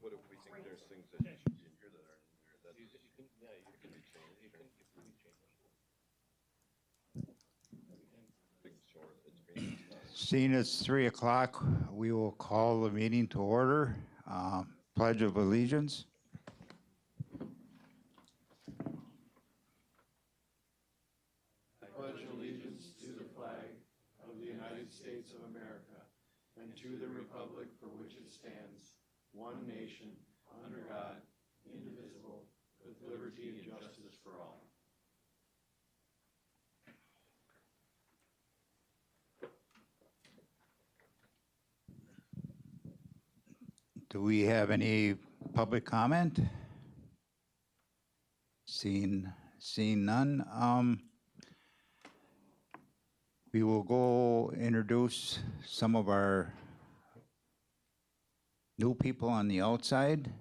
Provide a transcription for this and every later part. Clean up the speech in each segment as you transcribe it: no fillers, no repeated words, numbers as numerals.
What if we think there's things that should be in here that aren't in there? That it can be changed. Seeing it's 3 o'clock, we will call the meeting to order. Pledge of Allegiance. I pledge allegiance to the flag of the United States of America and to the republic for which it stands, one nation, under God, indivisible, with liberty and justice for all. Do we have any public comment? Seeing none. We will go introduce some of our new people on the outside.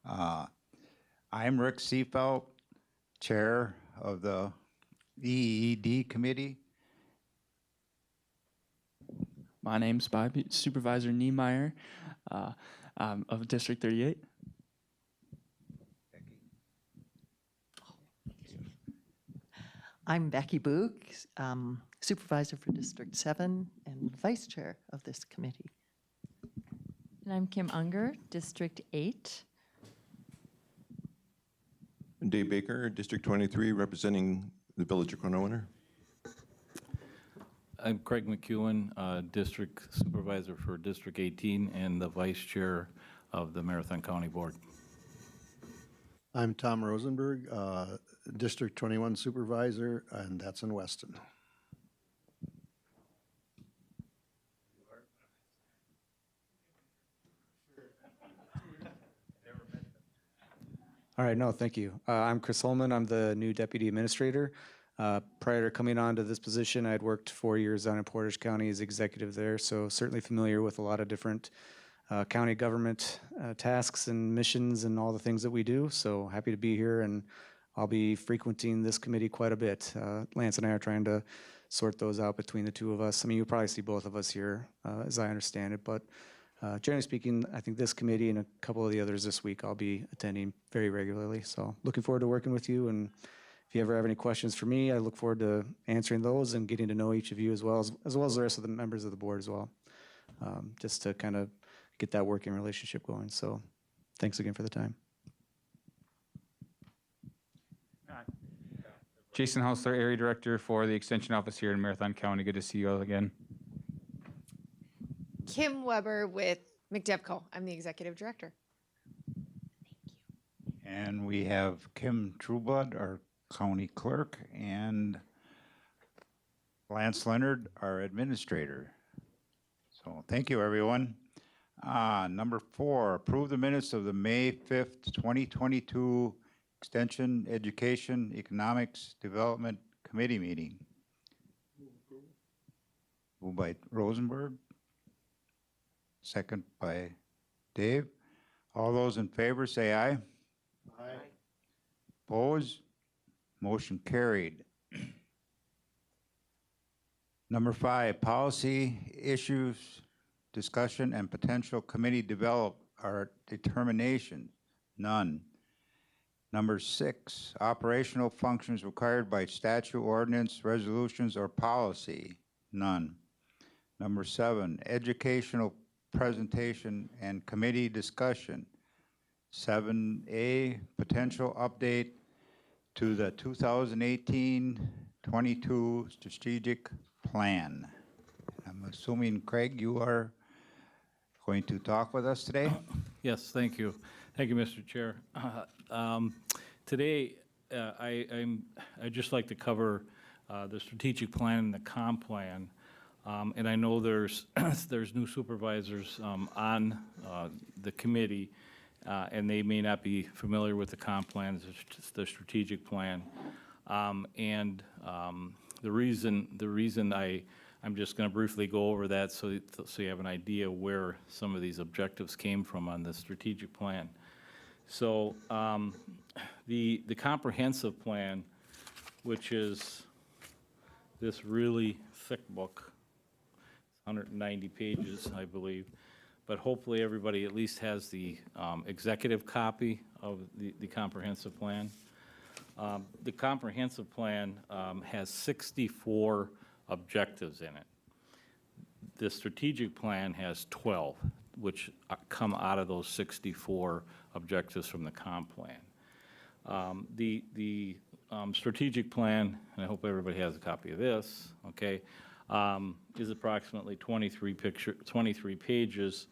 I'm Rick Seefeld, Chair of the EED Committee. My name's Bobby, Supervisor Niemeyer of District 38. I'm Becky Boog, Supervisor for District 7 and Vice Chair of this committee. And I'm Kim Unger, District 8. Dave Baker, District 23, representing the Village of Corona. I'm Craig McEwen, District Supervisor for District 18 and the Vice Chair of the Marathon County Board. I'm Tom Rosenberg, District 21 Supervisor, and that's in Weston. All right, no, thank you. I'm Chris Holman. I'm the new Deputy Administrator. Prior to coming on to this position, I'd worked 4 years down in Portage County as executive there, so certainly familiar with a lot of different county government tasks and missions and all the things that we do. So happy to be here, and I'll be frequenting this committee quite a bit. Lance and I are trying to sort those out between the two of us. I mean, you'll probably see both of us here, as I understand it, but generally speaking, I think this committee and a couple of the others this week I'll be attending very regularly. So looking forward to working with you, and if you ever have any questions for me, I look forward to answering those and getting to know each of you as well as the rest of the members of the board as well, just to kind of get that working relationship going. So thanks again for the time. Jason Hausler, Area Director for the Extension Office here in Marathon County. Good to see you all again. Kim Weber with McDevco. I'm the Executive Director. And we have Kim Trueblood, our County Clerk, and Lance Leonard, our Administrator. So thank you, everyone. Number 4, approve the minutes of the May 5th, 2022 Extension, Education, Economics, Development Committee meeting. Moved by Rosenberg. Second by Dave. All those in favor say aye. Aye. Opposed? Motion carried. Number 5, policy issues, discussion, and potential committee develop our determination. None. Number 6, operational functions required by statute, ordinance, resolutions, or policy. None. Number 7, educational presentation and committee discussion. 7A, potential update to the 2018-22 strategic plan. I'm assuming, Craig, you are going to talk with us today? Yes, thank you. Thank you, Mr. Chair. Today, I'd just like to cover the strategic plan and the comp plan. And I know there's new supervisors on the committee, and they may not be familiar with the comp plan, the strategic plan. The reason I'm just going to briefly go over that so you have an idea where some of these objectives came from on the strategic plan. So the comprehensive plan, which is this really thick book, 190 pages, I believe, but hopefully everybody at least has the executive copy of the comprehensive plan. The comprehensive plan has 64 objectives in it. The strategic plan has 12, which come out of those 64 objectives from the comp plan. The strategic plan, and I hope everybody has a copy of this, okay, is approximately 23 pages.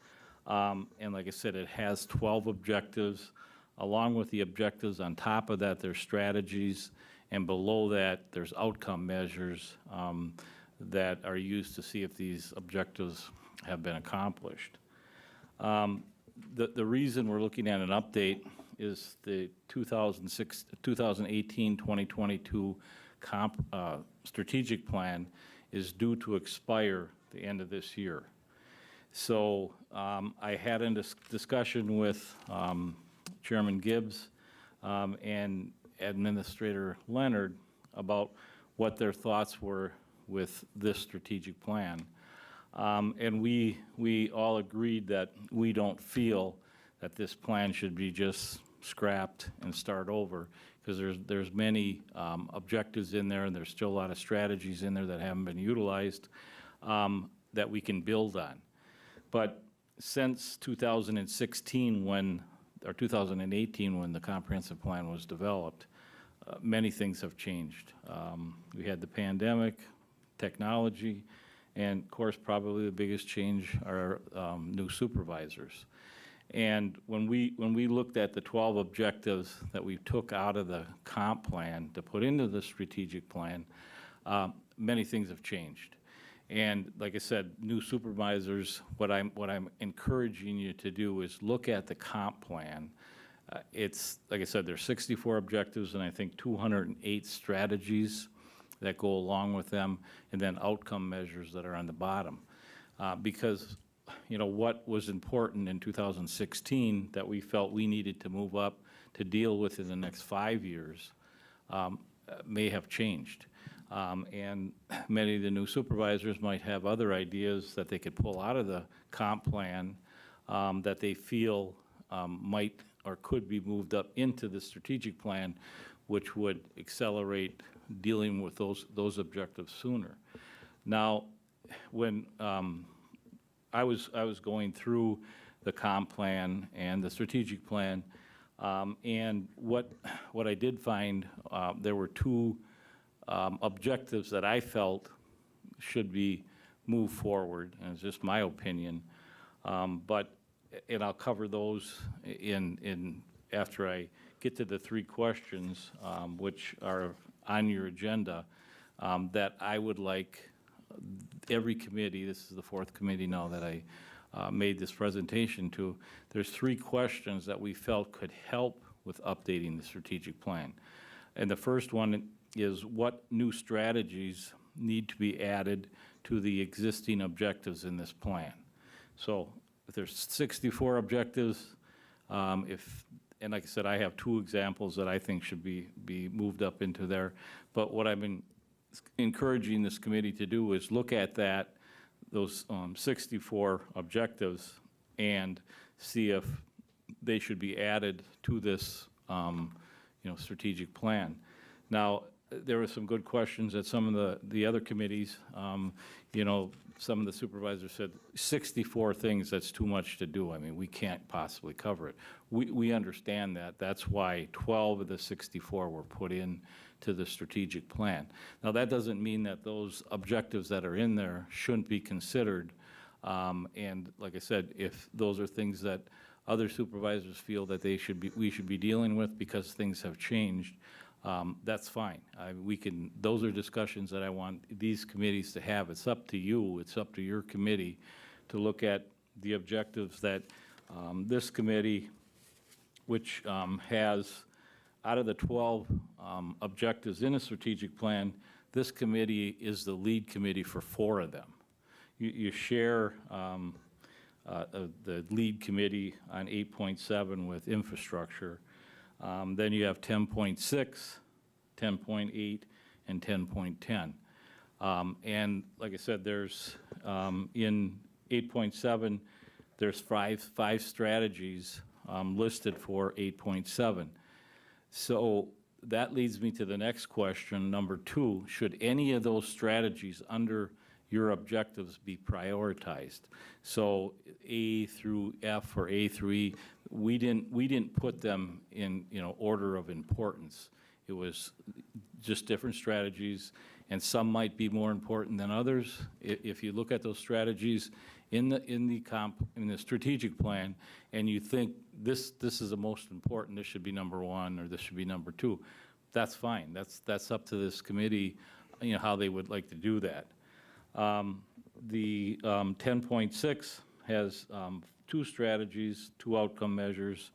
And like I said, it has 12 objectives. Along with the objectives, on top of that, there's strategies, and below that, there's outcome measures that are used to see if these objectives have been accomplished. The reason we're looking at an update is the 2018-2022 strategic plan is due to expire the end of this year. So I had a discussion with Chairman Gibbs and Administrator Leonard about what their thoughts were with this strategic plan. And we all agreed that we don't feel that this plan should be just scrapped and start over, because there's many objectives in there, and there's still a lot of strategies in there that haven't been utilized that we can build on. But since 2016, or 2018, when the comprehensive plan was developed, many things have changed. We had the pandemic, technology, and of course, probably the biggest change are new supervisors. And when we looked at the 12 objectives that we took out of the comp plan to put into the strategic plan, many things have changed. And like I said, new supervisors, what I'm encouraging you to do is look at the comp plan. It's, like I said, there's 64 objectives and I think 208 strategies that go along with them, and then outcome measures that are on the bottom. Because, you know, what was important in 2016 that we felt we needed to move up to deal with in the next 5 years may have changed. And many of the new supervisors might have other ideas that they could pull out of the comp plan that they feel might or could be moved up into the strategic plan, which would accelerate dealing with those objectives sooner. Now, when I was going through the comp plan and the strategic plan, and what I did find, there were two objectives that I felt should be moved forward, and it's just my opinion. And I'll cover those after I get to the three questions, which are on your agenda, that I would like every committee, this is the fourth committee now that I made this presentation to, there's three questions that we felt could help with updating the strategic plan. And the first one is, what new strategies need to be added to the existing objectives in this plan? So if there's 64 objectives, and like I said, I have two examples that I think should be moved up into there. But what I've been encouraging this committee to do is look at those 64 objectives and see if they should be added to this strategic plan. Now, there were some good questions at some of the other committees. Some of the supervisors said 64 things, that's too much to do. I mean, we can't possibly cover it. We understand that. That's why 12 of the 64 were put in to the strategic plan. Now, that doesn't mean that those objectives that are in there shouldn't be considered. And like I said, if those are things that other supervisors feel that we should be dealing with because things have changed, that's fine. Those are discussions that I want these committees to have. It's up to you, it's up to your committee to look at the objectives that this committee, which has, out of the 12 objectives in a strategic plan, this committee is the lead committee for 4 of them. You share the lead committee on 8.7 with infrastructure. Then you have 10.6, 10.8, and 10.10. And like I said, there's, in 8.7, there's five strategies listed for 8.7. So that leads me to the next question, number 2. Should any of those strategies under your objectives be prioritized? So A through F or A through E, we didn't put them in, order of importance. It was just different strategies, and some might be more important than others. If you look at those strategies in the strategic plan, and you think this is the most important, this should be number 1 or this should be number 2, that's fine. That's up to this committee, how they would like to do that. The 10.6 has 2 strategies, 2 outcome measures.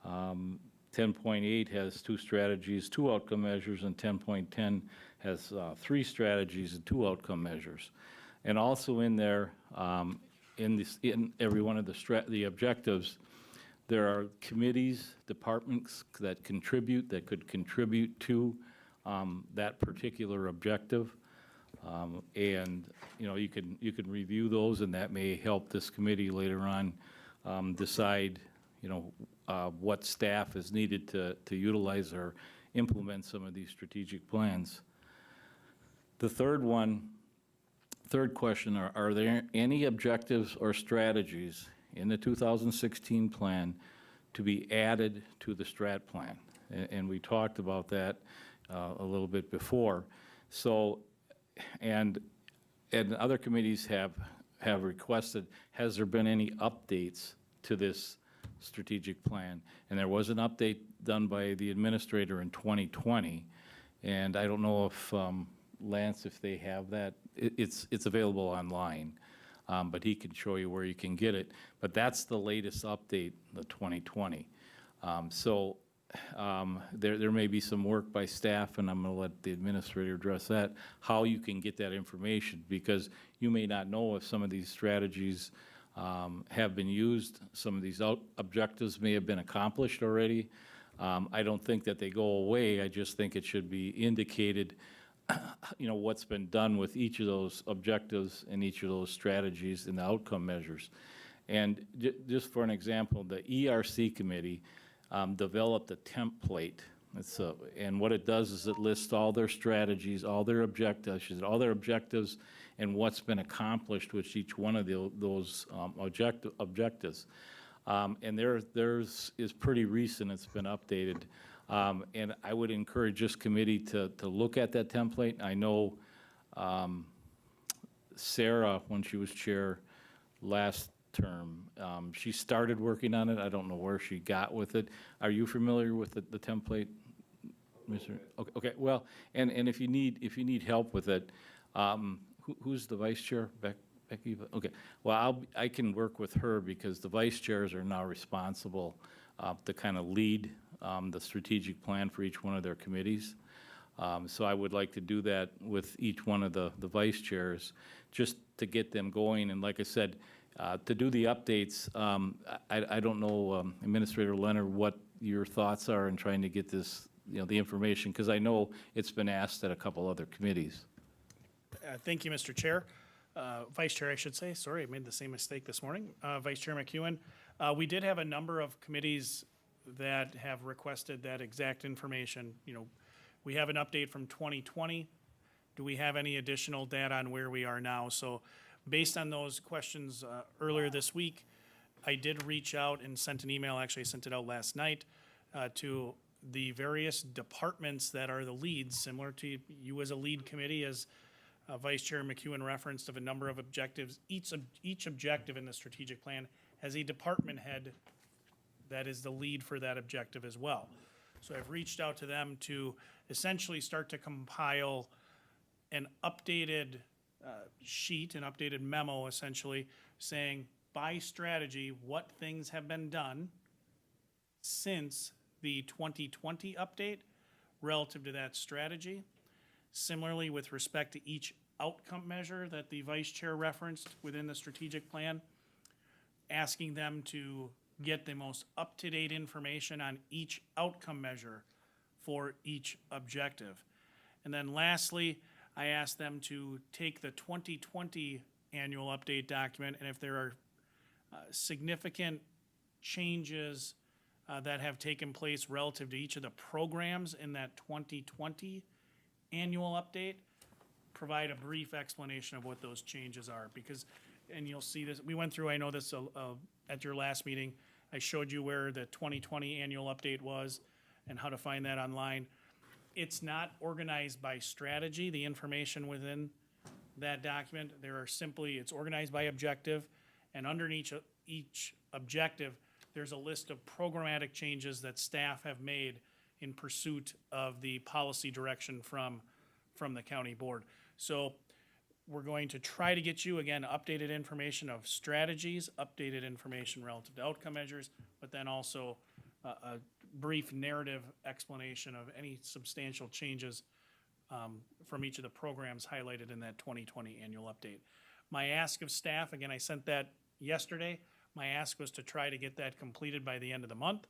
10.8 has 2 strategies, 2 outcome measures, and 10.10 has 3 strategies and 2 outcome measures. And also in there, in every one of the objectives, there are committees, departments that could contribute to that particular objective. And you can review those, and that may help this committee later on decide what staff is needed to utilize or implement some of these strategic plans. The third question, are there any objectives or strategies in the 2016 plan to be added to the strat plan? And we talked about that a little bit before. So, and other committees have requested, has there been any updates to this strategic plan? And there was an update done by the administrator in 2020, and I don't know if Lance, if they have that. It's available online, but he can show you where you can get it. But that's the latest update, the 2020. So there may be some work by staff, and I'm going to let the administrator address that, how you can get that information, because you may not know if some of these strategies have been used. Some of these objectives may have been accomplished already. I don't think that they go away. I just think it should be indicated what's been done with each of those objectives and each of those strategies and the outcome measures. And just for an example, the ERC committee developed a template. And what it does is it lists all their strategies, all their objectives, and what's been accomplished with each one of those objectives. And theirs is pretty recent. It's been updated. And I would encourage this committee to look at that template. I know Sarah, when she was chair last term, she started working on it. I don't know where she got with it. Are you familiar with the template, Mr.? Okay. Well, and if you need help with it, who's the vice chair? Becky? Okay. Well, I can work with her, because the vice chairs are now responsible to kind of lead the strategic plan for each one of their committees. So I would like to do that with each one of the vice chairs, just to get them going. And like I said, to do the updates, I don't know, Administrator Leonard, what your thoughts are in trying to get this, the information, because I know it's been asked at a couple other committees. Thank you, Mr. Chair. Vice Chair, I should say. Sorry, I made the same mistake this morning. Vice Chair McEwen, we did have a number of committees that have requested that exact information. We have an update from 2020. Do we have any additional data on where we are now? So based on those questions earlier this week, I did reach out and sent an email, actually I sent it out last night, to the various departments that are the leads, similar to you as a lead committee, as Vice Chair McEwen referenced, of a number of objectives. Each objective in the strategic plan has a department head that is the lead for that objective as well. So I've reached out to them to essentially start to compile an updated sheet, an updated memo, essentially saying by strategy what things have been done since the 2020 update relative to that strategy. Similarly, with respect to each outcome measure that the vice chair referenced within the strategic plan, asking them to get the most up-to-date information on each outcome measure for each objective. And then lastly, I asked them to take the 2020 annual update document, and if there are significant changes that have taken place relative to each of the programs in that 2020 annual update, provide a brief explanation of what those changes are. Because, and you'll see this, we went through, I know this at your last meeting, I showed you where the 2020 annual update was and how to find that online. It's not organized by strategy, the information within that document. There are simply, it's organized by objective, and underneath each objective, there's a list of programmatic changes that staff have made in pursuit of the policy direction from the county board. So we're going to try to get you, again, updated information of strategies, updated information relative to outcome measures, but then also a brief narrative explanation of any substantial changes from each of the programs highlighted in that 2020 annual update. My ask of staff, again, I sent that yesterday. My ask was to try to get that completed by the end of the month.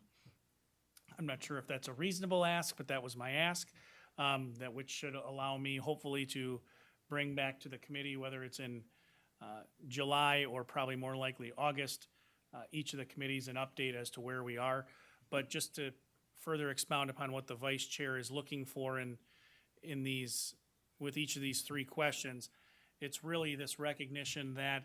I'm not sure if that's a reasonable ask, but that was my ask, that which should allow me hopefully to bring back to the committee, whether it's in July or probably more likely August, each of the committees an update as to where we are. But just to further expound upon what the vice chair is looking for in these, with each of these three questions, it's really this recognition that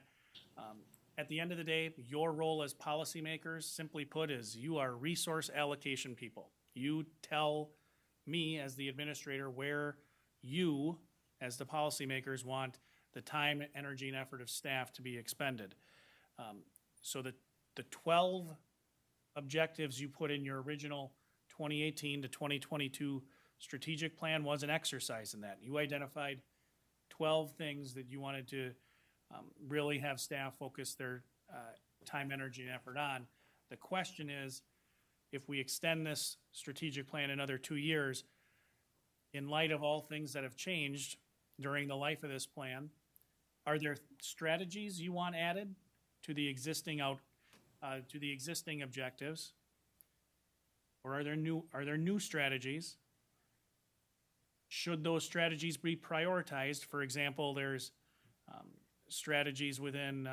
at the end of the day, your role as policymakers, simply put, is you are resource allocation people. You tell me as the administrator where you, as the policymakers, want the time, energy, and effort of staff to be expended. So the 12 objectives you put in your original 2018 to 2022 strategic plan was an exercise in that. You identified 12 things that you wanted to really have staff focus their time, energy, and effort on. The question is, if we extend this strategic plan another 2 years, in light of all things that have changed during the life of this plan, are there strategies you want added to the existing objectives? Or are there new strategies? Should those strategies be prioritized? For example, there's strategies within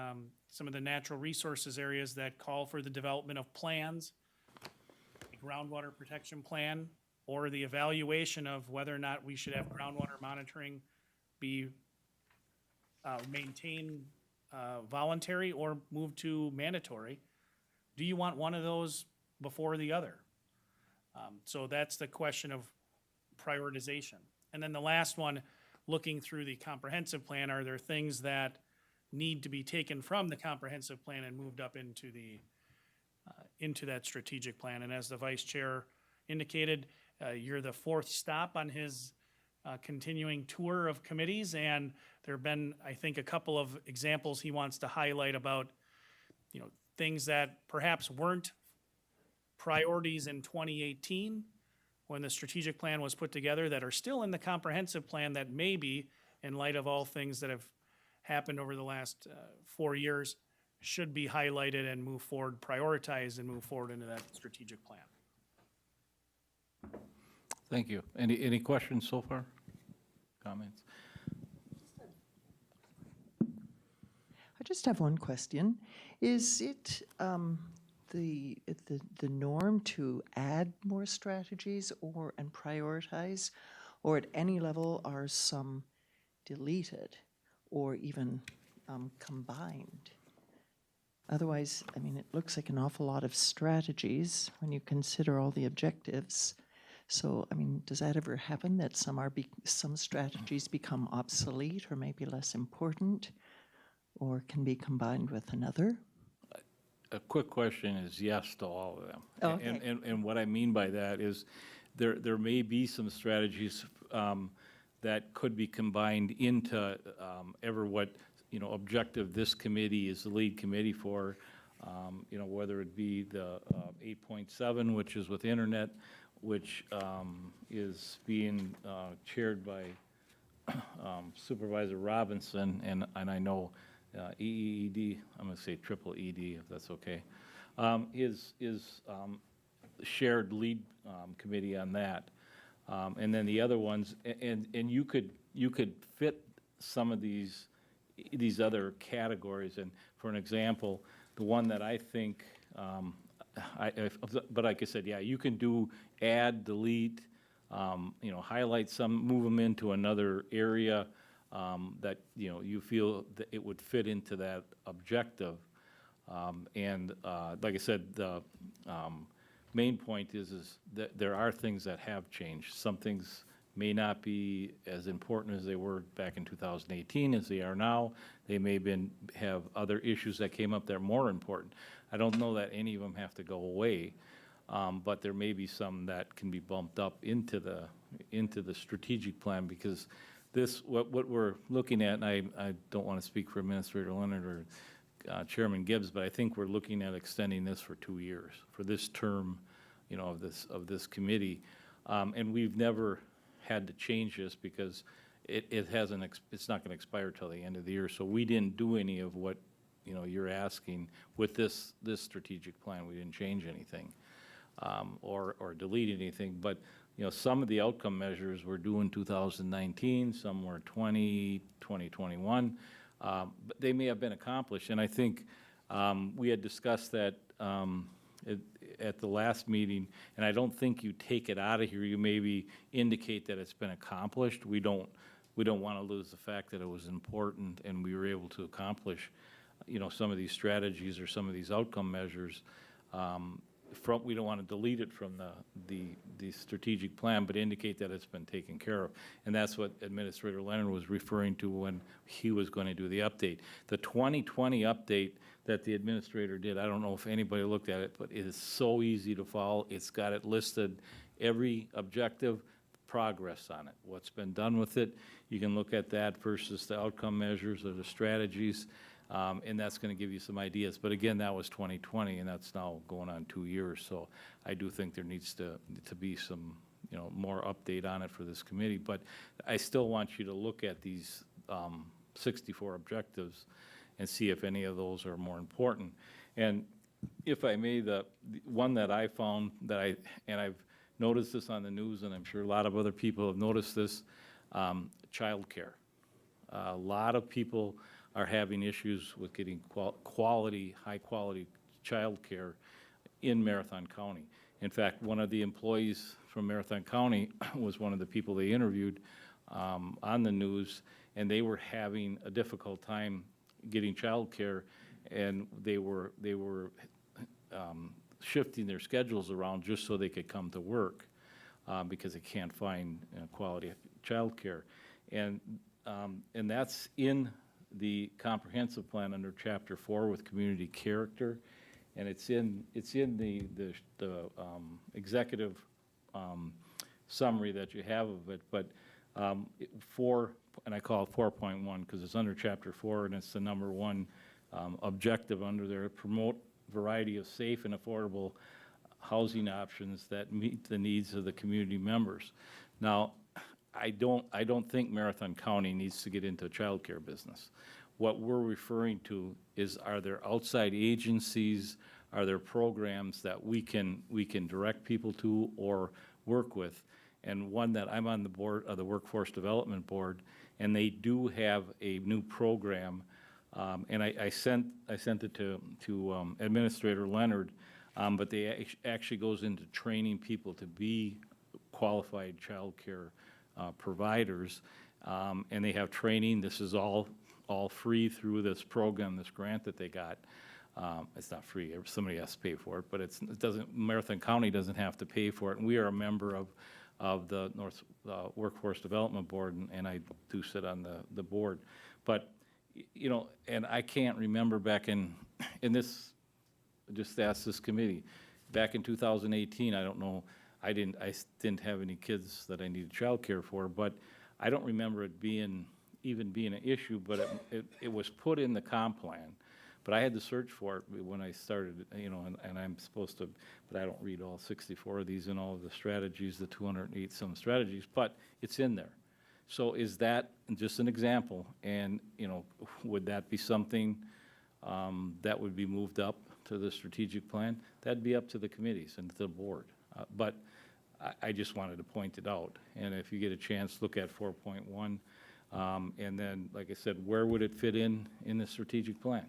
some of the natural resources areas that call for the development of plans, a groundwater protection plan, or the evaluation of whether or not we should have groundwater monitoring be maintained voluntary or moved to mandatory. Do you want one of those before the other? So that's the question of prioritization. And then the last one, looking through the comprehensive plan, are there things that need to be taken from the comprehensive plan and moved up into that strategic plan? And as the vice chair indicated, you're the fourth stop on his continuing tour of committees, and there have been, I think, a couple of examples he wants to highlight about, things that perhaps weren't priorities in 2018 when the strategic plan was put together that are still in the comprehensive plan that maybe, in light of all things that have happened over the last 4 years, should be highlighted and move forward, prioritized and move forward into that strategic plan. Thank you. Any questions so far? Comments? I just have one question. Is it the norm to add more strategies and prioritize, or at any level are some deleted or even combined? Otherwise, I mean, it looks like an awful lot of strategies when you consider all the objectives. So, I mean, does that ever happen that some strategies become obsolete or maybe less important, or can be combined with another? A quick question is yes to all of them. Okay. And what I mean by that is there may be some strategies that could be combined into what objective this committee is the lead committee for, whether it be the 8.7, which is with internet, which is being chaired by Supervisor Robinson, and I know EED, I'm gonna say triple ED, if that's okay, is shared lead committee on that. And then the other ones, and you could fit some of these other categories. And for an example, the one that I think, but like I said, yeah, you can do add, delete, highlight some, move them into another area that, you feel that it would fit into that objective. And like I said, the main point is that there are things that have changed. Some things may not be as important as they were back in 2018 as they are now. They may have other issues that came up that are more important. I don't know that any of them have to go away, but there may be some that can be bumped up into the strategic plan, because what we're looking at, and I don't want to speak for Administrator Leonard or Chairman Gibbs, but I think we're looking at extending this for 2 years, for this term, of this committee. And we've never had to change this because it's not going to expire till the end of the year. So we didn't do any of what, you're asking with this strategic plan. We didn't change anything or delete anything. But, some of the outcome measures were due in 2019, some were 2021. But they may have been accomplished. And I think we had discussed that at the last meeting, and I don't think you take it out of here. You maybe indicate that it's been accomplished. We don't want to lose the fact that it was important and we were able to accomplish, some of these strategies or some of these outcome measures. We don't want to delete it from the strategic plan, but indicate that it's been taken care of. And that's what Administrator Leonard was referring to when he was going to do the update. The 2020 update that the administrator did, I don't know if anybody looked at it, but it is so easy to follow. It's got it listed, every objective, progress on it, what's been done with it. You can look at that versus the outcome measures or the strategies. And that's going to give you some ideas. But again, that was 2020, and that's now going on 2 years. So I do think there needs to be some, more update on it for this committee. But I still want you to look at these 64 objectives and see if any of those are more important. And if I may, the one that I found that I've noticed this on the news, and I'm sure a lot of other people have noticed this, childcare. A lot of people are having issues with getting high-quality childcare in Marathon County. In fact, one of the employees from Marathon County was one of the people they interviewed on the news, and they were having a difficult time getting childcare, and they were shifting their schedules around just so they could come to work because they can't find quality childcare, and that's in the comprehensive plan under Chapter 4 with community character, and it's in the executive summary that you have of it. But and I call it 4.1 because it's under Chapter 4, and it's the number one objective under there: promote variety of safe and affordable housing options that meet the needs of the community members. Now, I don't think Marathon County needs to get into a child care business. What we're referring to is, are there outside agencies, are there programs that we can direct people to or work with? And one that I'm on the board of the Workforce Development Board, and they do have a new program, and I sent it to Administrator Leonard, but they actually goes into training people to be qualified child care providers, and they have training. This is all free through this program, this grant that they got. It's not free; somebody has to pay for it, but Marathon County doesn't have to pay for it, and we are a member of the North Workforce Development Board, and I do sit on the board. But and I can't remember back in this. Just ask this committee. Back in 2018, I don't know. I didn't have any kids that I needed child care for, but I don't remember it even being an issue, but it was put in the comp plan. But I had to search for it when I started, and I'm supposed to, but I don't read all 64 of these and all of the strategies, the 208 some strategies, but it's in there. So is that just an example? And, you know, would that be something that would be moved up to the strategic plan? That'd be up to the committees and to the board. But I just wanted to point it out. And if you get a chance, look at 4.1. And then, like I said, where would it fit in the strategic plan?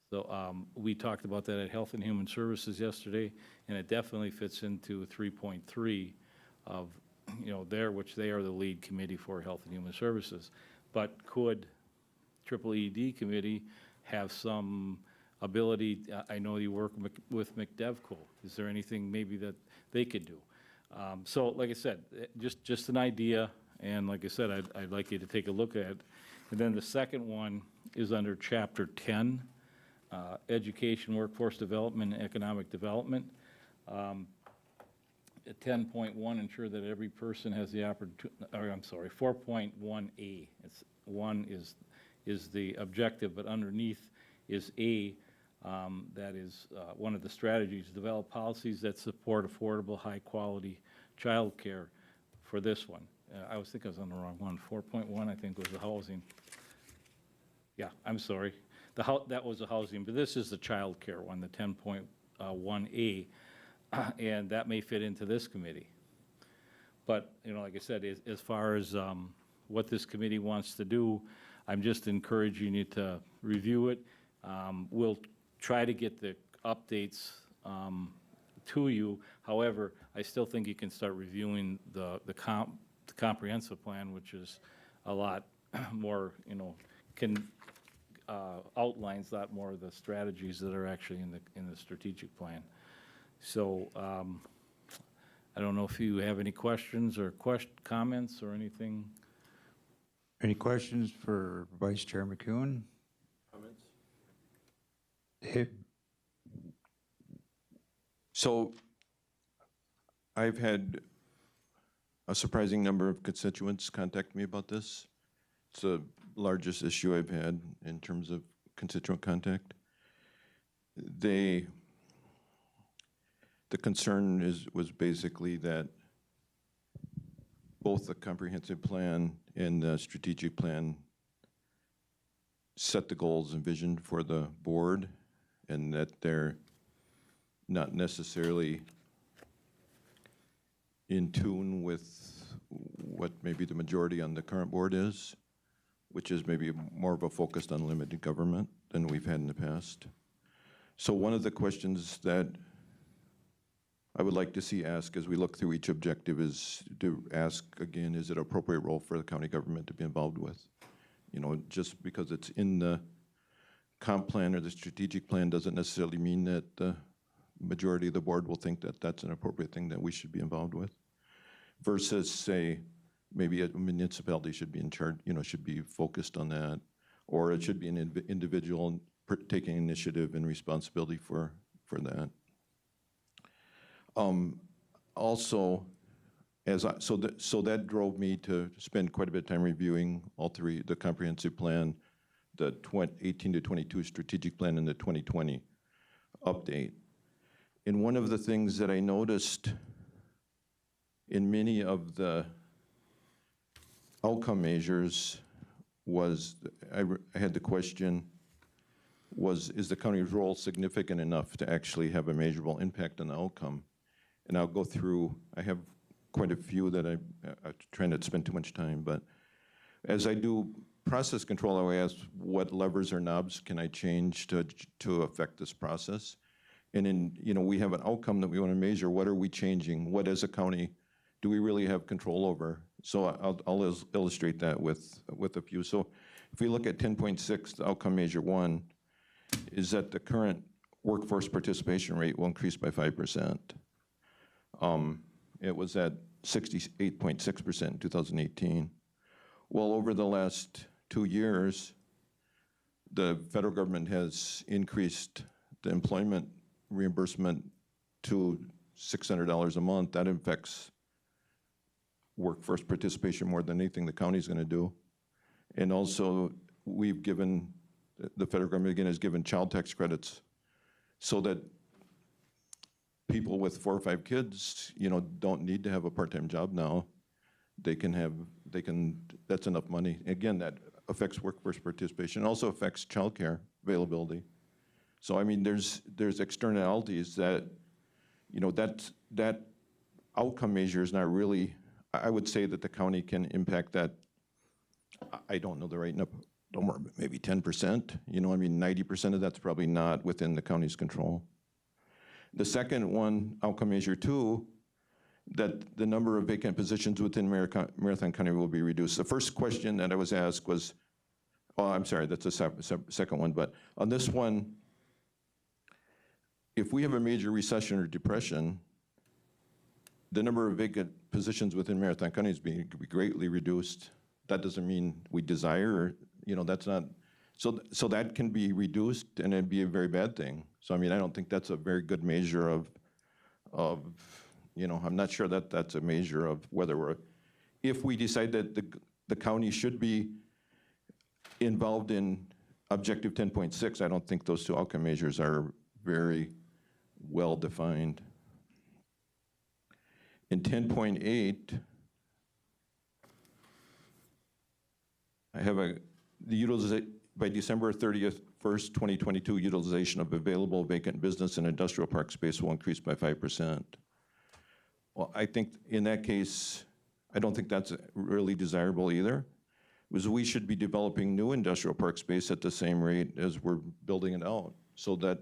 So we talked about that at Health and Human Services yesterday, and it definitely fits into 3.3 of, you know, which they are the lead committee for Health and Human Services. But could Triple ED committee have some ability? I know you work with McDevco. Is there anything maybe that they could do? So, like I said, just an idea, and like I said, I'd like you to take a look at it. And then the second one is under Chapter 10. Education, Workforce Development, and Economic Development. At 10.1, ensure that every person has the opportunity, or I'm sorry, 4.1A. It's one is the objective, but underneath is A, that is one of the strategies, develop policies that support affordable, high-quality childcare for this one. I was thinking I was on the wrong one. 4.1, I think, was the housing. Yeah, I'm sorry. That was the housing, but this is the child care one, the 10.1A, and that may fit into this committee. But, you know, like I said, as far as what this committee wants to do, I'm just encouraging you to review it. We'll try to get the updates to you. However, I still think you can start reviewing the comprehensive plan, which is a lot more, you know, outlines a lot more of the strategies that are actually in the strategic plan. So I don't know if you have any questions or comments or anything. Any questions for Vice Chair McEwen? Comments? Dave? So I've had a surprising number of constituents contact me about this. It's the largest issue I've had in terms of constituent contact. The concern was basically that both the comprehensive plan and the strategic plan set the goals and vision for the board, and that they're not necessarily in tune with what maybe the majority on the current board is, which is maybe more of a focus on limited government than we've had in the past. So one of the questions that I would like to see asked as we look through each objective is to ask again, is it an appropriate role for the county government to be involved with? You know, just because it's in the comp plan or the strategic plan doesn't necessarily mean that the majority of the board will think that that's an appropriate thing that we should be involved with. Versus, say, maybe a municipality should be in charge, you know, should be focused on that, or it should be an individual taking initiative and responsibility for that. Also, so that drove me to spend quite a bit of time reviewing all three: the comprehensive plan, the 18 to 22 strategic plan, and the 2020 update. And one of the things that I noticed in many of the outcome measures was, I had the question, is the county's role significant enough to actually have a measurable impact on the outcome? And I'll go through, I have quite a few that I'm trying not to spend too much time, but as I do process control, I always ask what levers or knobs can I change to affect this process? And then, you know, we have an outcome that we want to measure. What are we changing? What as a county do we really have control over? So I'll illustrate that with a few. So if we look at 10.6, the outcome measure 1 is that the current workforce participation rate will increase by 5%. It was at 68.6% in 2018. Well, over the last 2 years, the federal government has increased the employment reimbursement to $600 a month. That affects workforce participation more than anything the county's going to do. And also, we've given, the federal government again has given child tax credits so that people with 4 or 5 kids, you know, don't need to have a part-time job now. They can have that's enough money. Again, that affects workforce participation, also affects childcare availability. So I mean, there's externalities that, you know, that outcome measure is not really, I would say that the county can impact that. I don't know the right number, maybe 10%, you know, I mean, 90% of that's probably not within the county's control. The second one, outcome measure 2, that the number of vacant positions within Marathon County will be reduced. The first question that I was asked was, oh, I'm sorry, that's the second one, but on this one, if we have a major recession or depression, the number of vacant positions within Marathon County is being greatly reduced. That doesn't mean we desire, or, you know, that's not, so that can be reduced and it'd be a very bad thing. So I mean, I don't think that's a very good measure of, you know, I'm not sure that that's a measure of whether if we decide that the county should be involved in objective 10.6, I don't think those two outcome measures are very well defined. In 10.8, I have the utilization by December 30th, 2022, utilization of available vacant business and industrial park space will increase by 5%. Well, I think in that case, I don't think that's really desirable either, because we should be developing new industrial park space at the same rate as we're building it out, so that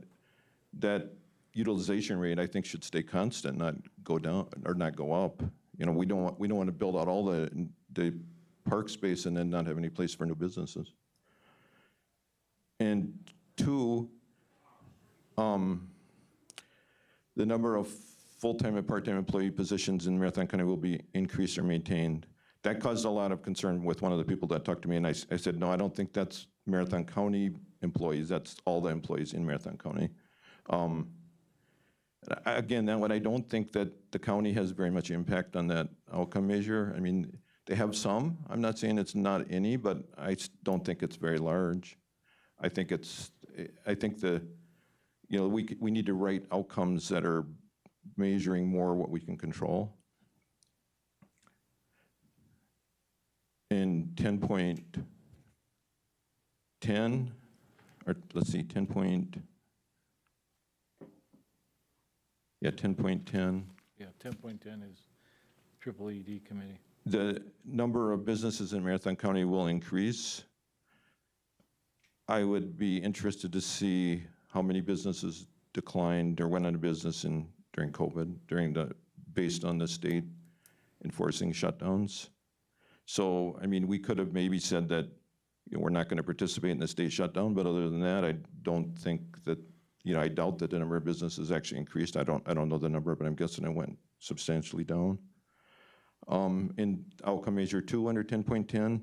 utilization rate, I think, should stay constant, not go down or not go up. You know, we don't want to build out all the park space and then not have any place for new businesses. And 2, the number of full-time and part-time employee positions in Marathon County will be increased or maintained. That caused a lot of concern with one of the people that talked to me, and I said, no, I don't think that's Marathon County employees, that's all the employees in Marathon County. Again, that one, I don't think that the county has very much impact on that outcome measure. I mean, they have some. I'm not saying it's not any, but I don't think it's very large. I think you know, we need to write outcomes that are measuring more what we can control. In 10.10, or let's see, 10.10. Yeah, 10.10. Yeah, 10.10 is Triple ED committee. The number of businesses in Marathon County will increase. I would be interested to see how many businesses declined or went out of business during COVID, based on the state enforcing shutdowns. So, I mean, we could have maybe said that, you know, we're not going to participate in the state shutdown, but other than that, I don't think that, you know, I doubt that the number of businesses actually increased. I don't know the number, but I'm guessing it went substantially down. In outcome measure 2 under 10.10,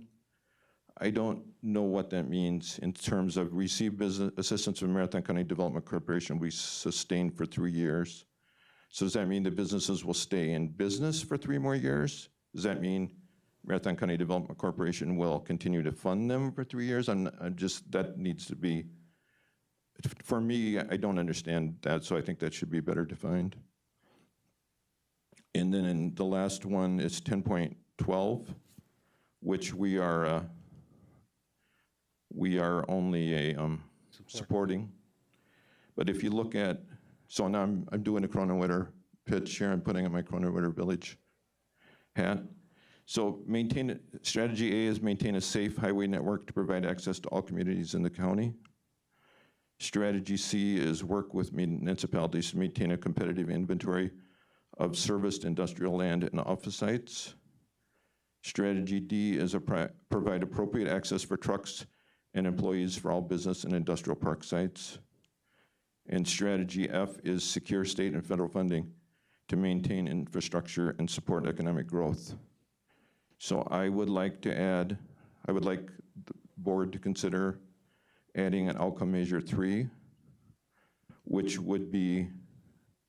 I don't know what that means in terms of received business assistance from Marathon County Development Corporation. We sustained for 3 years. So does that mean the businesses will stay in business for 3 more years? Does that mean Marathon County Development Corporation will continue to fund them for 3 years? That needs to be, for me, I don't understand that, so I think that should be better defined. And then in the last one is 10.12, which we are only supporting. But if you look at, so now I'm doing a Cronin-Witter pitch here. I'm putting on my Cronin-Witter Village hat. So strategy A is maintain a safe highway network to provide access to all communities in the county. Strategy C is work with municipalities to maintain a competitive inventory of serviced industrial land and office sites. Strategy D is provide appropriate access for trucks and employees for all business and industrial park sites. And strategy F is secure state and federal funding to maintain infrastructure and support economic growth. So I would like the board to consider adding an outcome measure 3, which would be,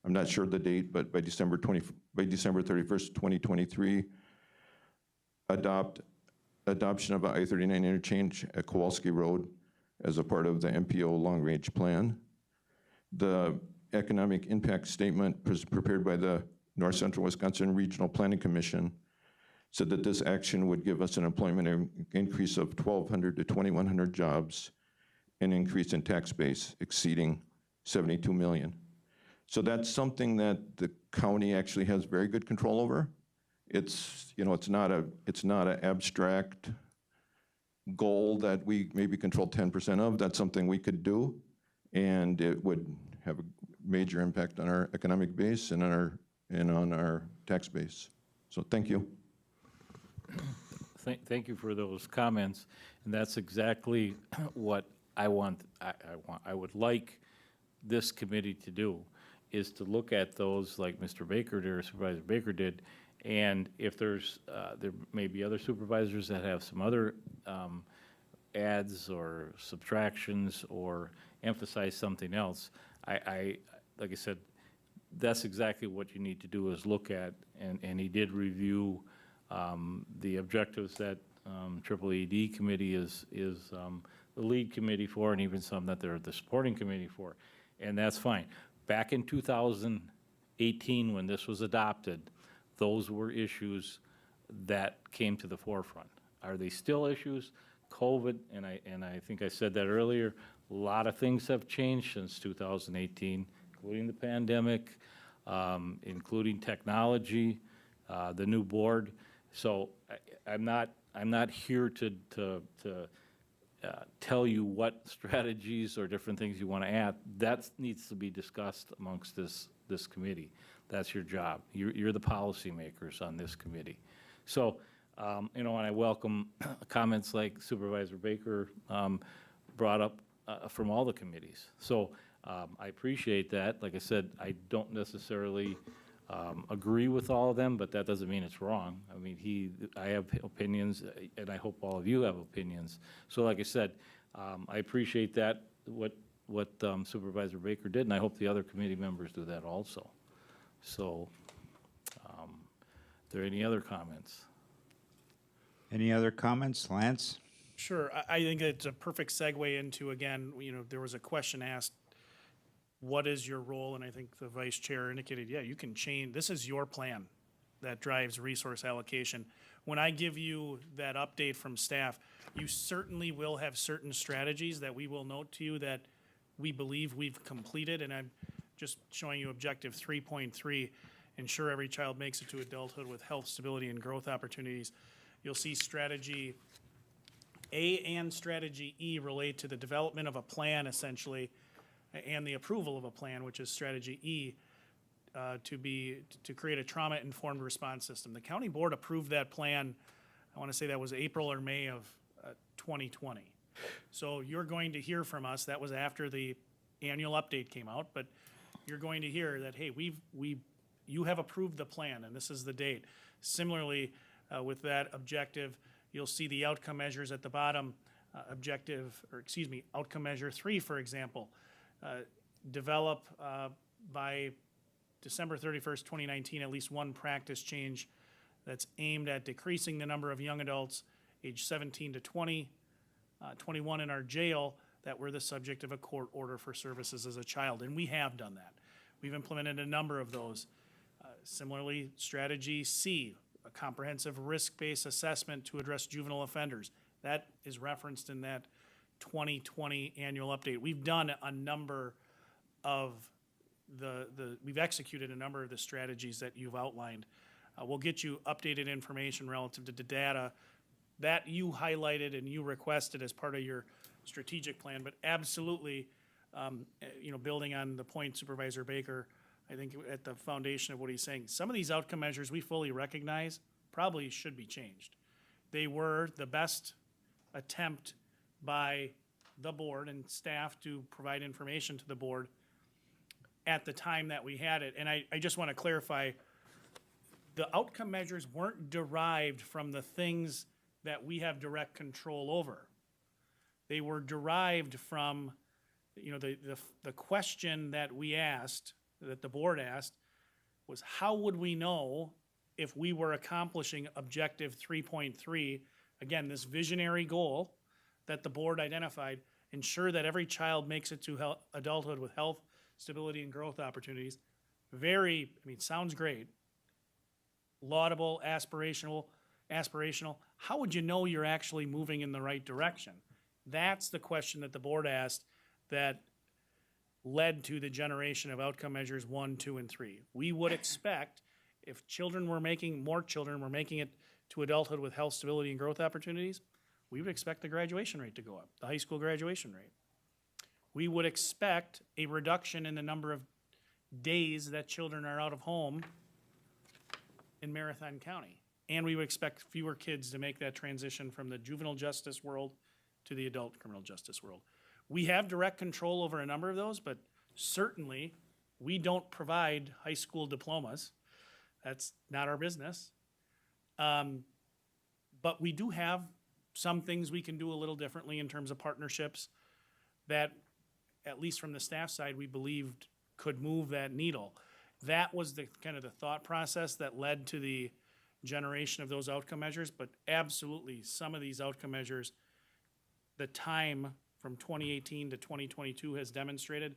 I'm not sure of the date, but by December 31st, 2023, adoption of an I-39 interchange at Kowalski Road as a part of the MPO long-range plan. The economic impact statement prepared by the North Central Wisconsin Regional Planning Commission said that this action would give us an employment increase of 1,200 to 2,100 jobs, an increase in tax base exceeding 72 million. So that's something that the county actually has very good control over. It's, you know, it's not an abstract goal that we maybe control 10% of. That's something we could do, and it would have a major impact on our economic base and on our tax base. So thank you. Thank you for those comments, and that's exactly what I want. I would like this committee to do, is to look at those like Mr. Baker did, or Supervisor Baker did, and if there's, there may be other supervisors that have some other adds or subtractions or emphasize something else. Like I said, that's exactly what you need to do, is look at, and he did review the objectives that Triple ED committee is the lead committee for, and even some that they're the supporting committee for, and that's fine. Back in 2018, when this was adopted, those were issues that came to the forefront. Are they still issues? COVID, and I think I said that earlier, a lot of things have changed since 2018, including the pandemic, including technology, the new board. So I'm not here to tell you what strategies or different things you want to add. That needs to be discussed amongst this committee. That's your job. You're the policymakers on this committee. So, you know, and I welcome comments like Supervisor Baker brought up from all the committees. So I appreciate that. Like I said, I don't necessarily agree with all of them, but that doesn't mean it's wrong. I mean, I have opinions, and I hope all of you have opinions. So like I said, I appreciate that, what Supervisor Baker did, and I hope the other committee members do that also. So, are there any other comments? Any other comments? Lance? Sure. I think it's a perfect segue into, again, you know, there was a question asked, what is your role? And I think the vice chair indicated, yeah, you can change. This is your plan that drives resource allocation. When I give you that update from staff, you certainly will have certain strategies that we will note to you that we believe we've completed. And I'm just showing you objective 3.3, ensure every child makes it to adulthood with health, stability, and growth opportunities. You'll see strategy A and strategy E relate to the development of a plan, essentially, and the approval of a plan, which is strategy E, to create a trauma-informed response system. The county board approved that plan, I want to say that was April or May of 2020. So you're going to hear from us, that was after the annual update came out, but you're going to hear that, hey, you have approved the plan, and this is the date. Similarly, with that objective, you'll see the outcome measures at the bottom, outcome measure 3, for example. Develop by December 31st, 2019, at least one practice change that's aimed at decreasing the number of young adults age 17 to 20, 21 in our jail that were the subject of a court order for services as a child. And we have done that. We've implemented a number of those. Similarly, strategy C, a comprehensive risk-based assessment to address juvenile offenders. That is referenced in that 2020 annual update. We've done a number of we've executed a number of the strategies that you've outlined. We'll get you updated information relative to the data that you highlighted and you requested as part of your strategic plan, but absolutely, you know, building on the point Supervisor Baker, I think at the foundation of what he's saying, some of these outcome measures we fully recognize probably should be changed. They were the best attempt by the board and staff to provide information to the board at the time that we had it. And I just want to clarify, the outcome measures weren't derived from the things that we have direct control over. They were derived from, you know, the question that we asked, that the board asked, was how would we know if we were accomplishing objective 3.3, again, this visionary goal that the board identified, ensure that every child makes it to adulthood with health, stability, and growth opportunities. Very, I mean, sounds great. Laudable, aspirational, aspirational, how would you know you're actually moving in the right direction? That's the question that the board asked that led to the generation of outcome measures 1, 2, and 3. We would expect if more children were making it to adulthood with health, stability, and growth opportunities, we would expect the graduation rate to go up, the high school graduation rate. We would expect a reduction in the number of days that children are out of home in Marathon County. And we would expect fewer kids to make that transition from the juvenile justice world to the adult criminal justice world. We have direct control over a number of those, but certainly we don't provide high school diplomas. That's not our business. But we do have some things we can do a little differently in terms of partnerships that, at least from the staff side, we believed could move that needle. That was the kind of the thought process that led to the generation of those outcome measures, but absolutely, some of these outcome measures, the time from 2018 to 2022 has demonstrated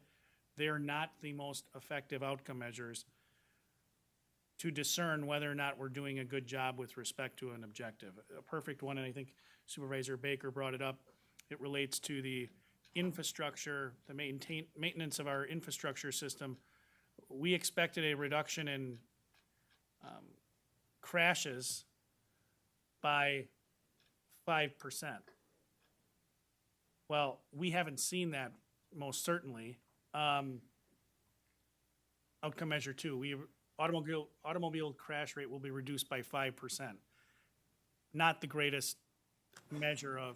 they're not the most effective outcome measures to discern whether or not we're doing a good job with respect to an objective. A perfect one, and I think Supervisor Baker brought it up, it relates to the infrastructure, the maintenance of our infrastructure system. We expected a reduction in crashes by 5%. Well, we haven't seen that, most certainly. Outcome measure 2, automobile crash rate will be reduced by 5%. Not the greatest measure of,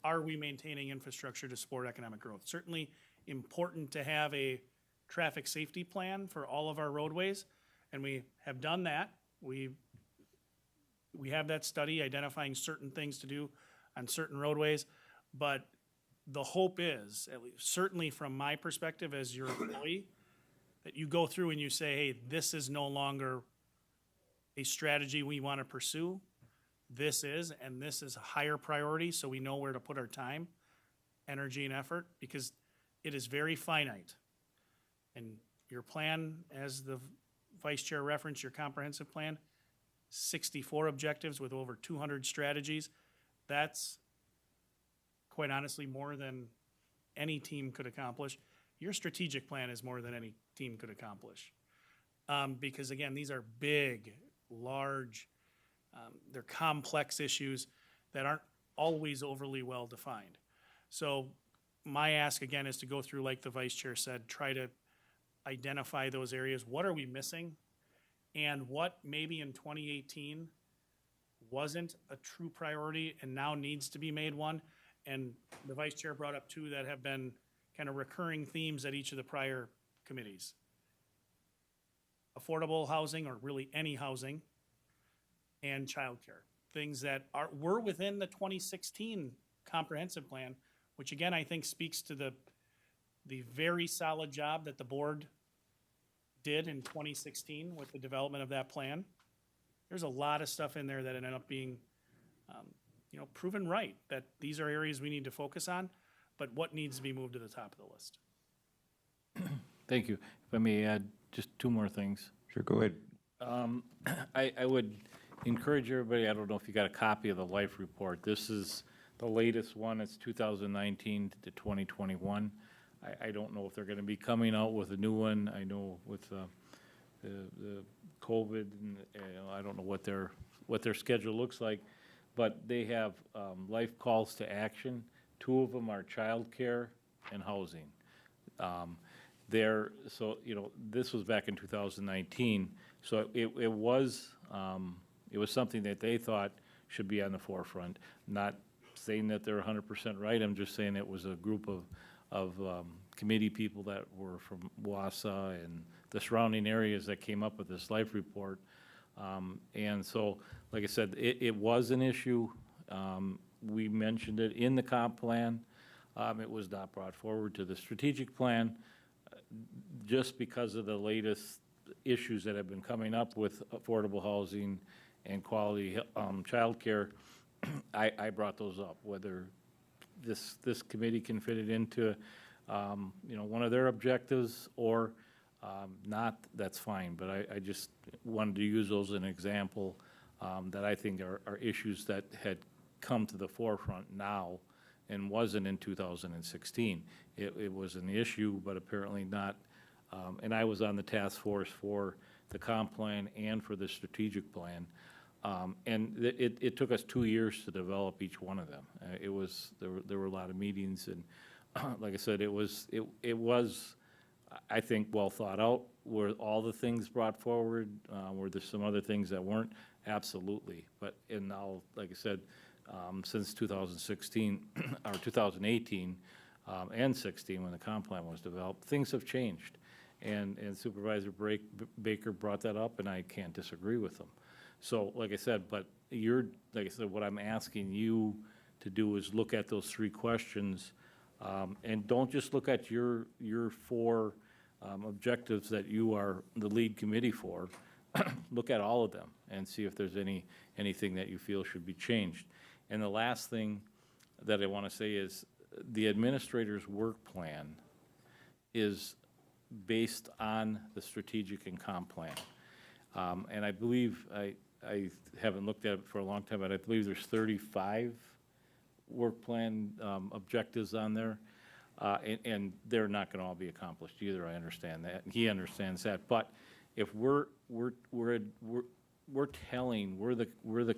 are we maintaining infrastructure to support economic growth? Certainly important to have a traffic safety plan for all of our roadways, and we have done that. We have that study identifying certain things to do on certain roadways, but the hope is, at least certainly from my perspective as your employee, that you go through and you say, hey, this is no longer a strategy we want to pursue. This is a higher priority, so we know where to put our time, energy, and effort, because it is very finite. And your plan, as the Vice Chair referenced, your comprehensive plan, 64 objectives with over 200 strategies. That's quite honestly more than any team could accomplish. Your strategic plan is more than any team could accomplish. Because again, these are big, large, they're complex issues that aren't always overly well defined. So my ask again is to go through, like the Vice Chair said, try to identify those areas. What are we missing? And what maybe in 2018 wasn't a true priority and now needs to be made one? And the Vice Chair brought up two that have been kind of recurring themes at each of the prior committees. Affordable housing, or really any housing, and childcare. Things that were within the 2016 comprehensive plan, which again, I think speaks to the very solid job that the board did in 2016 with the development of that plan. There's a lot of stuff in there that ended up being proven right, that these are areas we need to focus on, but what needs to be moved to the top of the list. Thank you. If I may add just two more things. Sure, go ahead. I would encourage everybody, I don't know if you got a copy of the life report. This is the latest one. It's 2019 to 2021. I don't know if they're going to be coming out with a new one. I know with the COVID, and I don't know what their schedule looks like, but they have life calls to action. Two of them are childcare and housing. This was back in 2019, so it was something that they thought should be on the forefront. Not saying that they're 100% right, I'm just saying it was a group of committee people that were from Wausau and the surrounding areas that came up with this life report. And so, like I said, it was an issue. We mentioned it in the comp plan. It was not brought forward to the strategic plan just because of the latest issues that have been coming up with affordable housing and quality childcare. I brought those up. Whether this committee can fit it into one of their objectives or not, that's fine. But I just wanted to use those as an example that I think are issues that had come to the forefront now and wasn't in 2016. It was an issue, but apparently not. And I was on the task force for the comp plan and for the strategic plan. And it took us 2 years to develop each one of them. There were a lot of meetings, and like I said, it was, I think, well thought out. Were all the things brought forward? Were there some other things that weren't? Absolutely. But, and now, like I said, since 2016, or 2018, and 16, when the comp plan was developed, things have changed. And Supervisor Baker brought that up, and I can't disagree with him. So, like I said, but like I said, what I'm asking you to do is look at those 3 questions, and don't just look at your 4 objectives that you are the lead committee for. Look at all of them and see if there's anything that you feel should be changed. And the last thing that I want to say is the administrator's work plan is based on the strategic and comp plan. And I believe, I haven't looked at it for a long time, but I believe there's 35 work plan objectives on there. And they're not going to all be accomplished either. I understand that. And he understands that. But if we're the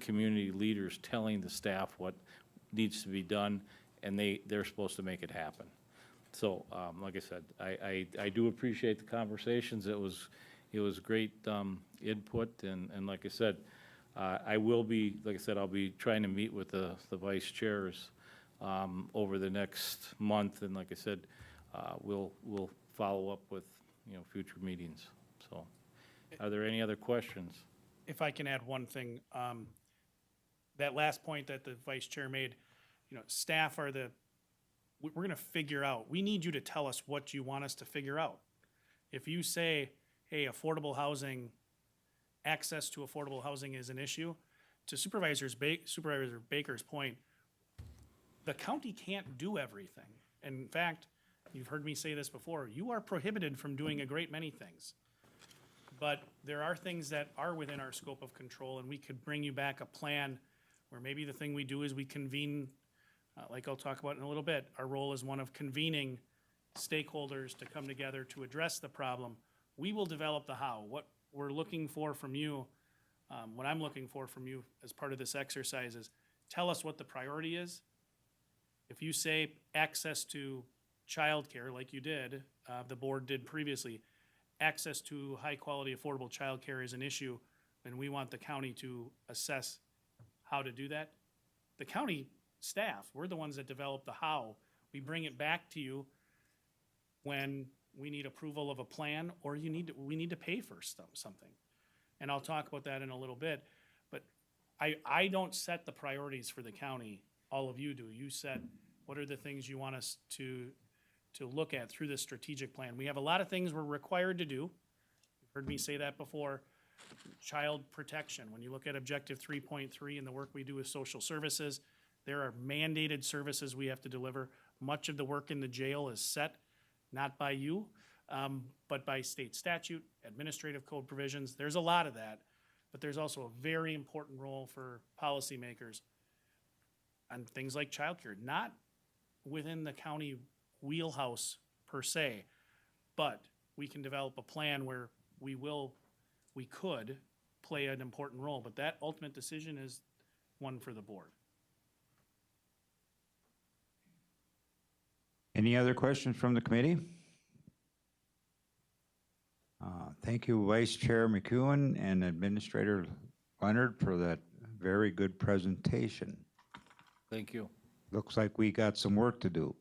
community leaders telling the staff what needs to be done, and they're supposed to make it happen. So, like I said, I do appreciate the conversations. It was great input, and like I said, I'll be trying to meet with the vice chairs over the next month, and like I said, we'll follow up with, future meetings. So, are there any other questions? If I can add one thing, that last point that the vice chair made, staff are we're going to figure out, we need you to tell us what you want us to figure out. If you say, hey, access to affordable housing is an issue, to Supervisor Baker's point, the county can't do everything. In fact, you've heard me say this before, you are prohibited from doing a great many things. But there are things that are within our scope of control, and we could bring you back a plan where maybe the thing we do is we convene, like I'll talk about in a little bit, our role is one of convening stakeholders to come together to address the problem. We will develop the how. What we're looking for from you, what I'm looking for from you as part of this exercise is tell us what the priority is. If you say access to childcare, like you did, the board did previously, access to high-quality, affordable childcare is an issue, and we want the county to assess how to do that. The county staff, we're the ones that develop the how. We bring it back to you when we need approval of a plan, or we need to pay for something. And I'll talk about that in a little bit. But I don't set the priorities for the county. All of you do. You set what are the things you want us to look at through this strategic plan. We have a lot of things we're required to do. You've heard me say that before. Child protection. When you look at Objective 3.3 and the work we do with social services, there are mandated services we have to deliver. Much of the work in the jail is set, not by you, but by state statute, administrative code provisions. There's a lot of that, but there's also a very important role for policymakers on things like childcare, not within the county wheelhouse per se, but we can develop a plan where we could play an important role, but that ultimate decision is one for the board. Any other questions from the committee? Thank you, Vice Chair McEwen and Administrator Leonard, for that very good presentation. Thank you. Looks like we got some work to do.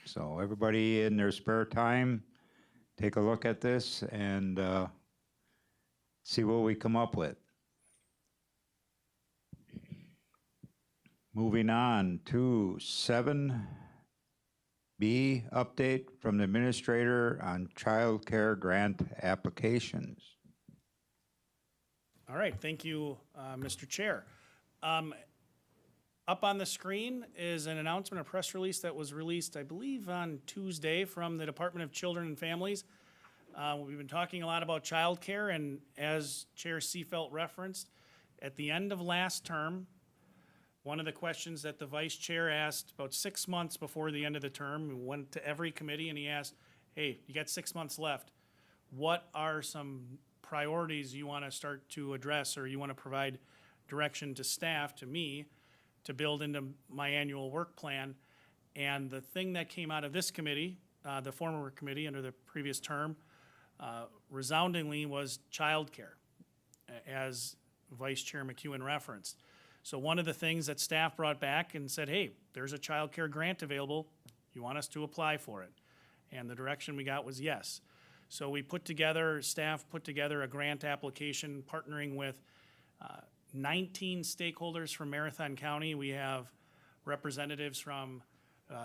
So everybody in their spare time, take a look at this and see what we come up with. Moving on to 7B, update from the administrator on child care grant applications. All right, thank you, Mr. Chair. Up on the screen is an announcement, a press release that was released, I believe, on Tuesday from the Department of Children and Families. We've been talking a lot about childcare, and as Chair Seefelt referenced, At the end of last term, one of the questions that the vice chair asked about 6 months before the end of the term, we went to every committee and he asked, hey, you got 6 months left. What are some priorities you want to start to address, or you want to provide direction to staff, to me, to build into my annual work plan? And the thing that came out of this committee, the former committee under the previous term, resoundingly was childcare, as Vice Chair McEwen referenced. So one of the things that staff brought back and said, hey, there's a childcare grant available. You want us to apply for it? And the direction we got was yes. So we staff put together a grant application partnering with 19 stakeholders from Marathon County. We have representatives from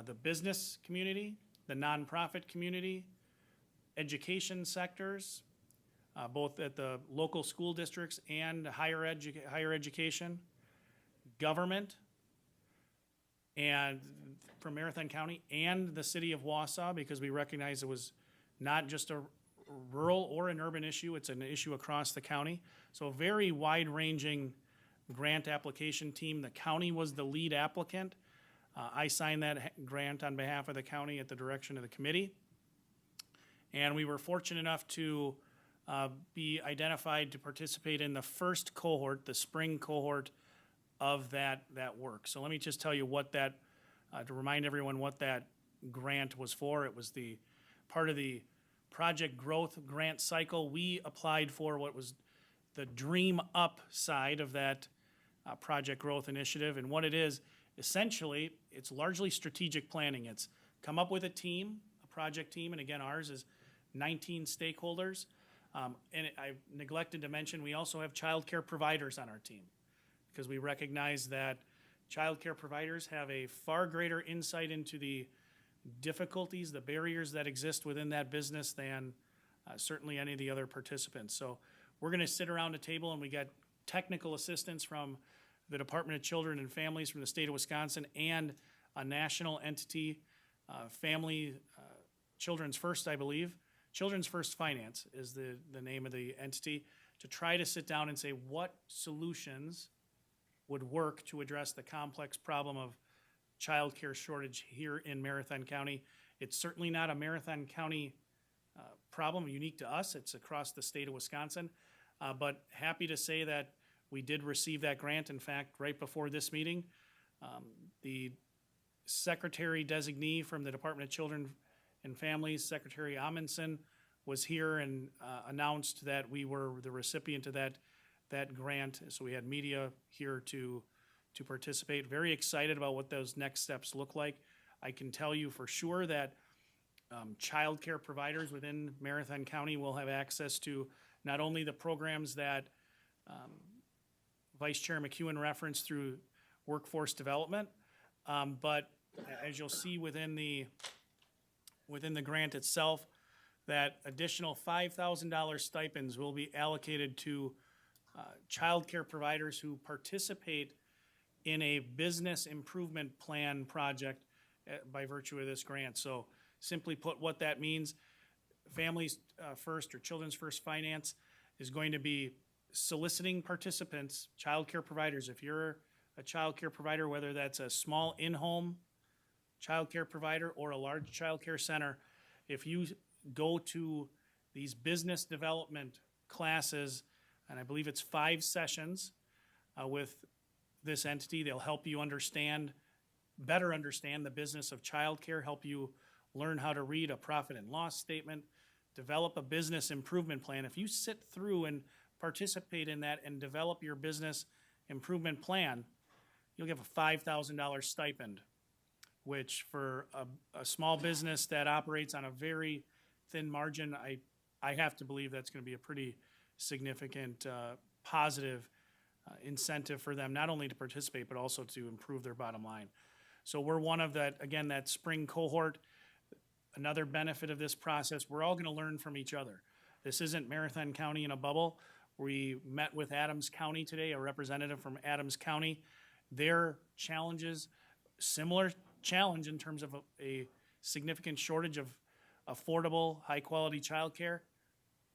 the business community, the nonprofit community, education sectors, both at the local school districts and higher education, government, and from Marathon County, and the city of Wausau, because we recognize it was not just a rural or an urban issue, it's an issue across the county. So a very wide-ranging grant application team. The county was the lead applicant. I signed that grant on behalf of the county at the direction of the committee. And we were fortunate enough to be identified to participate in the first cohort, the spring cohort of that work. So let me just tell you what that, to remind everyone what that grant was for. It was the part of the project growth grant cycle. We applied for what was the Dream Up side of that project growth initiative. And what it is, essentially, it's largely strategic planning. It's come up with a team, a project team, and again, ours is 19 stakeholders. I neglected to mention, we also have childcare providers on our team, because we recognize that childcare providers have a far greater insight into the difficulties, the barriers that exist within that business than certainly any of the other participants. So we're going to sit around a table, and we got technical assistance from the Department of Children and Families from the state of Wisconsin and a national entity, Children's First, I believe. Children's First Finance is the name of the entity, to try to sit down and say what solutions would work to address the complex problem of childcare shortage here in Marathon County. It's certainly not a Marathon County problem unique to us. It's across the state of Wisconsin. But happy to say that we did receive that grant. In fact, right before this meeting, the secretary designee from the Department of Children and Families, Secretary Amundsen, was here and announced that we were the recipient of that grant. So we had media here to participate. Very excited about what those next steps look like. I can tell you for sure that childcare providers within Marathon County will have access to not only the programs that Vice Chair McEwen referenced through workforce development, but as you'll see within the grant itself, that additional $5,000 stipends will be allocated to childcare providers who participate in a business improvement plan project by virtue of this grant. So simply put, what that means, Families First or Children's First Finance is going to be soliciting participants, childcare providers. If you're a childcare provider, whether that's a small in-home childcare provider or a large childcare center, if you go to these business development classes, and I believe it's 5 sessions with this entity, they'll help you better understand the business of childcare, help you learn how to read a profit and loss statement, develop a business improvement plan. If you sit through and participate in that and develop your business improvement plan, you'll get a $5,000 stipend, which for a small business that operates on a very thin margin, I have to believe that's going to be a pretty significant positive incentive for them, not only to participate, but also to improve their bottom line. So we're one of that spring cohort. Another benefit of this process, we're all going to learn from each other. This isn't Marathon County in a bubble. We met with Adams County today, a representative from Adams County. Their challenges, similar challenge in terms of a significant shortage of affordable, high-quality childcare.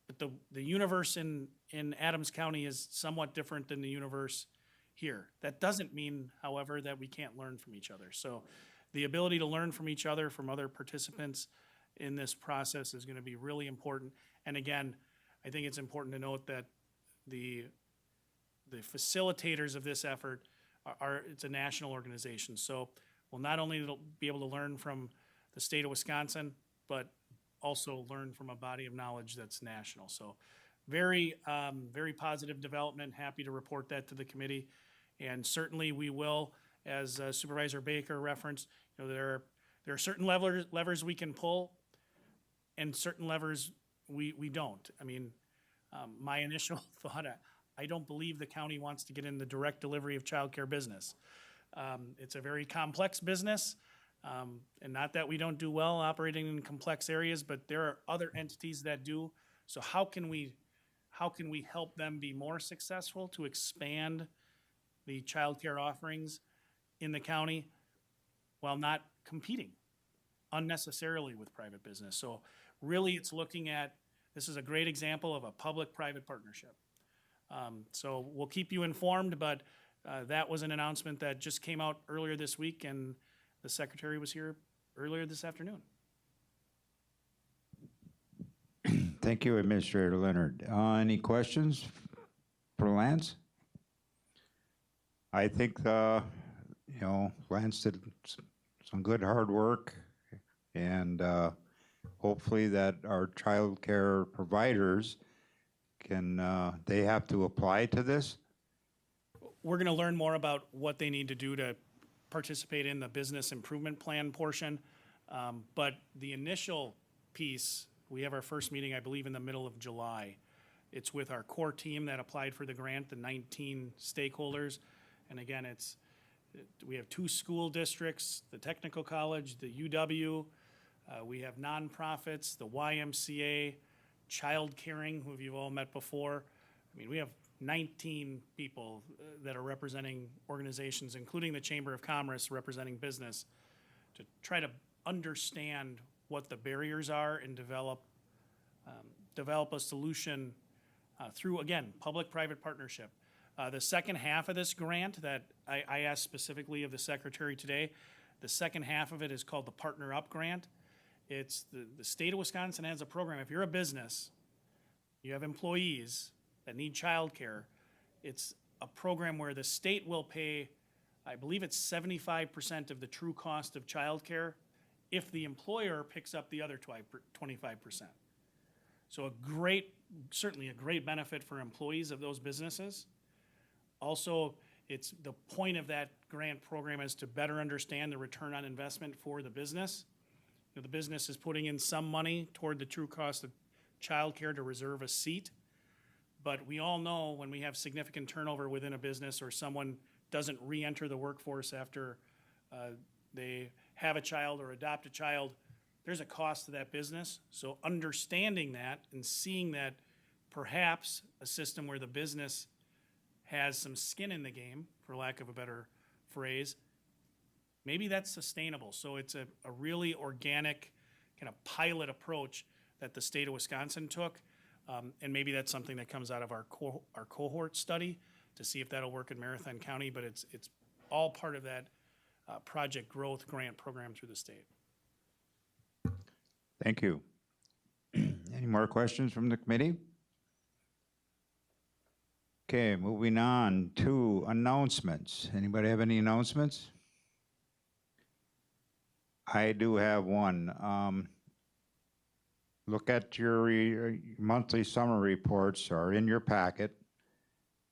but the universe in Adams County is somewhat different than the universe here. That doesn't mean, however, that we can't learn from each other. So the ability to learn from each other, from other participants in this process is going to be really important. And again, I think it's important to note that the facilitators of this effort it's a national organization. So we'll not only be able to learn from the state of Wisconsin, but also learn from a body of knowledge that's national. So very, very positive development. Happy to report that to the committee. And certainly we will, as Supervisor Baker referenced, you know, there are certain levers we can pull and certain levers we don't. I mean, my initial thought, I don't believe the county wants to get in the direct delivery of childcare business. It's a very complex business, and not that we don't do well operating in complex areas, but there are other entities that do. So how can we help them be more successful to expand the childcare offerings in the county while not competing unnecessarily with private business? So really it's looking at, this is a great example of a public-private partnership. So we'll keep you informed, but that was an announcement that just came out earlier this week, and the secretary was here earlier this afternoon. Thank you, Administrator Leonard. Any questions for Lance? I think, you know, Lance did some good hard work, and hopefully that our child care providers can, they have to apply to this? We're going to learn more about what they need to do to participate in the business improvement plan portion. But the initial piece, we have our first meeting, I believe, in the middle of July. It's with our core team that applied for the grant, the 19 stakeholders. And again, we have 2 school districts, the technical college, the UW, we have nonprofits, the YMCA, Child Caring, who you've all met before. I mean, we have 19 people that are representing organizations, including the Chamber of Commerce representing business, to try to understand what the barriers are and develop a solution through, again, public-private partnership. The second half of this grant that I asked specifically of the secretary today, the second half of it is called the Partner Up Grant. It's the state of Wisconsin has a program. If you're a business, you have employees that need childcare, it's a program where the state will pay, I believe it's 75% of the true cost of childcare if the employer picks up the other 25%. So certainly a great benefit for employees of those businesses. Also, it's the point of that grant program is to better understand the return on investment for the business. You know, the business is putting in some money toward the true cost of childcare to reserve a seat. But we all know when we have significant turnover within a business or someone doesn't re-enter the workforce after they have a child or adopt a child, there's a cost to that business. So understanding that and seeing that perhaps a system where the business has some skin in the game, for lack of a better phrase, maybe that's sustainable. So it's a really organic kind of pilot approach that the state of Wisconsin took. And maybe that's something that comes out of our cohort study to see if that'll work in Marathon County, but it's all part of that Project Growth grant program through the state. Thank you. Any more questions from the committee? Okay, moving on to announcements. Anybody have any announcements? I do have one. Look at your monthly summer reports are in your packet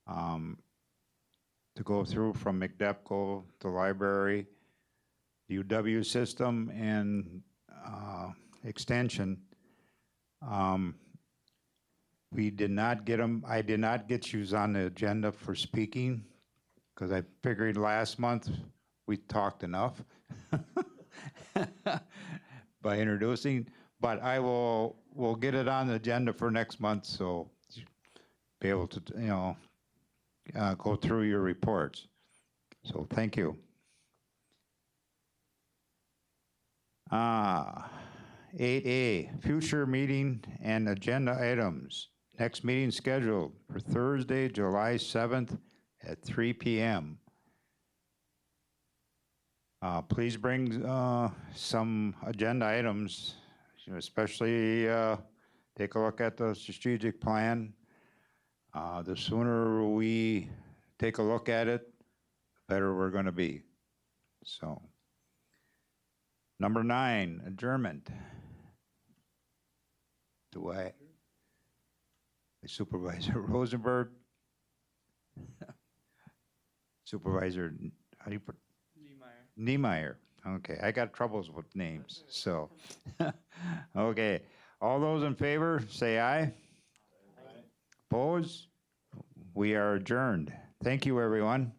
to go through from McDepco, the library, the UW system, and extension. We did not get them. I did not get you on the agenda for speaking because I figured last month we talked enough by introducing. But I we'll get it on the agenda for next month, so be able to, you know, go through your reports. So thank you. 8A, future meeting and agenda items. Next meeting scheduled for Thursday, July 7th at 3 p.m. Please bring some agenda items, especially take a look at the strategic plan. The sooner we take a look at it, the better we're going to be. So, number 9, adjournment. Do I? Supervisor Rosenberg? Supervisor, how do you put? Niemeyer. Okay, I got troubles with names, so. Okay, all those in favor, say aye. Opposed? We are adjourned. Thank you, everyone.